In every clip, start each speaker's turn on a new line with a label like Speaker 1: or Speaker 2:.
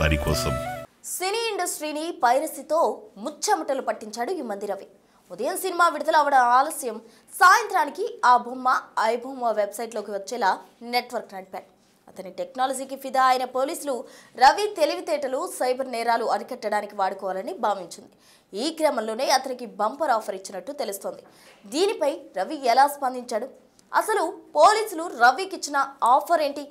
Speaker 1: వారి కోసం.
Speaker 2: సినీ ఇండస్ట్రీని పైరసీతో ముచ్చమటలు పట్టించాడు ఈ మంది రవి. ఉదయం సినిమా విడుదల అవడం ఆలస్యం, సాయంత్రానికి ఆ బొమ్మ ఐబొమ్మ వెబ్సైట్లోకి వచ్చేలా నెట్వర్క్ నడిపాడు. అతని టెక్నాలజీకి ఫిదా అయిన పోలీసులు రవి తెలివితేటలు సైబర్ నేరాలు అరికట్టడానికి వాడుకోవాలని భావించింది. ఈ క్రమంలోనే అతనికి బంపర్ ఆఫర్ ఇచ్చినట్టు తెలుస్తోంది. దీనిపై రవి ఎలా స్పందించాడు? అసలు పోలీసులు రవికి ఇచ్చిన ఆఫర్ ఏంటి?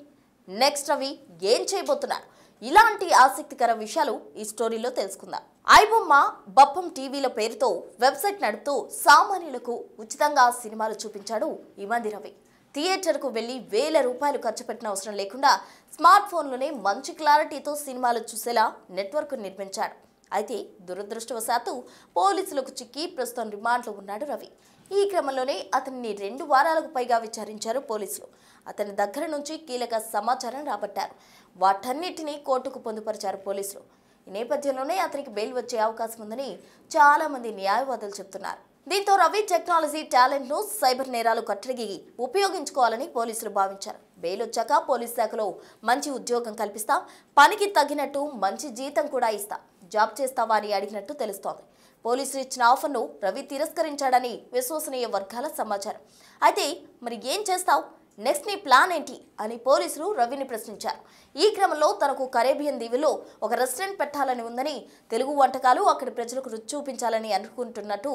Speaker 2: నెక్స్ట్ రవి ఏం చేయబోతున్నారు? ఇలాంటి ఆసక్తికర విషయాలు ఈ స్టోరీలో తెలుసుకుందాం. ఐబొమ్మ బప్పం టీవీల పేరుతో వెబ్సైట్ నడుపుతూ సామాన్యులకు ఉచితంగా సినిమాలు చూపించాడు ఈ మంది రవి. థియేటర్కు వెళ్లి వేల రూపాయలు ఖర్చు పెట్టిన అవసరం లేకుండా స్మార్ట్ ఫోన్లోనే మంచి క్లారిటీతో సినిమాలు చూసేలా నెట్వర్క్ నిర్మించాడు. అయితే దురదృష్టవశాత్తు పోలీసులకు చిక్కి ప్రస్తుతం రిమాండ్లో ఉన్నాడు రవి. ఈ క్రమంలోనే అతన్ని 2 వారాలకు పైగా విచారించారు పోలీసులు. అతని దగ్గర నుంచి కీలక సమాచారం రాబట్టారు. వాటన్నిటినీ కోర్టుకు పొందుపరిచారు పోలీసులు. ఈ నేపథ్యంలోనే అతనికి బెయిల్ వచ్చే అవకాశం ఉందని చాలా మంది న్యాయవాదులు చెబుతున్నారు. దీంతో రవి టెక్నాలజీ టాలెంట్ను సైబర్ నేరాలు కట్టడికి ఉపయోగించుకోవాలని పోలీసులు భావించారు. బెయిల్ వచ్చాక పోలీస్ శాఖలో మంచి ఉద్యోగం కల్పిస్తా, పనికి తగినట్టు మంచి జీతం కూడా ఇస్తా, జాబ్ చేస్తావా అని అడిగినట్టు తెలుస్తోంది. పోలీసులు ఇచ్చిన ఆఫర్ను రవి తిరస్కరించాడని విశ్వసనీయ వర్గాల సమాచారం. అయితే మరి ఏం చేస్తావు, నెక్స్ట్ నీ ప్లాన్ ఏంటి అని పోలీసులు రవిని ప్రశ్నించారు. ఈ క్రమంలో తనకు కరేబియన్ దీవుల్లో ఒక రెస్టారెంట్ పెట్టాలని ఉందని, తెలుగు వంటకాలు అక్కడి ప్రజలకు రుచి చూపించాలని అనుకుంటున్నట్టు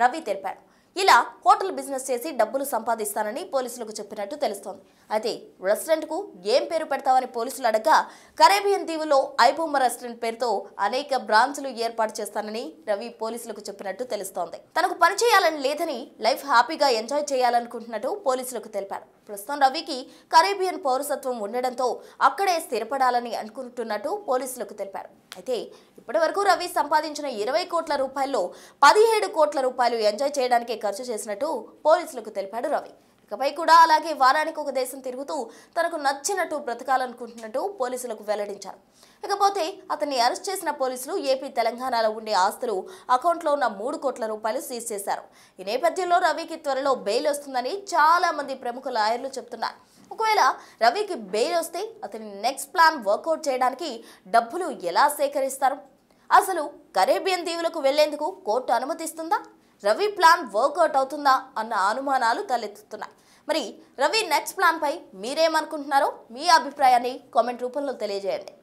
Speaker 2: రవి తెలిపాడు. ఇలా హోటల్ బిజినెస్ చేసి డబ్బులు సంపాదిస్తానని పోలీసులకు చెప్పినట్టు తెలుస్తోంది. అయితే రెస్టారెంట్కు ఏం పేరు పెడతామని పోలీసులు అడగ్గా కరేబియన్ దీవుల్లో ఐబొమ్మ రెస్టారెంట్ పేరుతో అనేక బ్రాంచ్లు ఏర్పాటు చేస్తానని రవి పోలీసులకు చెప్పినట్టు తెలుస్తోంది. తనకు పని చేయాలని లేదని, లైఫ్ హ్యాపీగా ఎంజాయ్ చేయాలనుకుంటున్నట్టు పోలీసులకు తెలిపాడు. ప్రస్తుతం రవికి కరేబియన్ పౌరసత్వం ఉండడంతో అక్కడే స్థిరపడాలని అనుకుంటున్నట్టు పోలీసులకు తెలిపాడు. అయితే ఇప్పటి వరకు రవి సంపాదించిన 20 కోట్ల రూపాయల్లో 17 కోట్ల రూపాయలు ఎంజాయ్ చేయడానికి ఖర్చు చేసినట్టు పోలీసులకు తెలిపాడు రవి. ఇకపై కూడా అలాగే వారానికి ఒక దేశం తిరుగుతూ తనకు నచ్చినట్టు బ్రతకాలనుకుంటున్నట్టు పోలీసులకు వెల్లడించారు. ఇకపోతే అతన్ని అరెస్ట్ చేసిన పోలీసులు ఏపీ, తెలంగాణలో ఉండే ఆస్తులు, అకౌంట్లో ఉన్న 3 కోట్ల రూపాయలు సీజ్ చేశారు. ఈ నేపథ్యంలో రవికి త్వరలో బెయిల్ వస్తుందని చాలా మంది ప్రముఖ లాయర్లు చెబుతున్నారు. ఒకవేళ రవికి బెయిల్ వస్తే అతని నెక్స్ట్ ప్లాన్ వర్కౌట్ చేయడానికి డబ్బులు ఎలా సేకరిస్తారు? అసలు కరేబియన్ దీవులకు వెళ్లేందుకు కోర్టు అనుమతిస్తుందా? రవి ప్లాన్ వర్కౌట్ అవుతుందా అన్న అనుమానాలు తలెత్తుతున్నాయి. మరి రవి నెక్స్ట్ ప్లాన్ పై మీరేమనుకుంటున్నారో మీ అభిప్రాయాన్ని కామెంట్ రూపంలో తెలియజేయండి.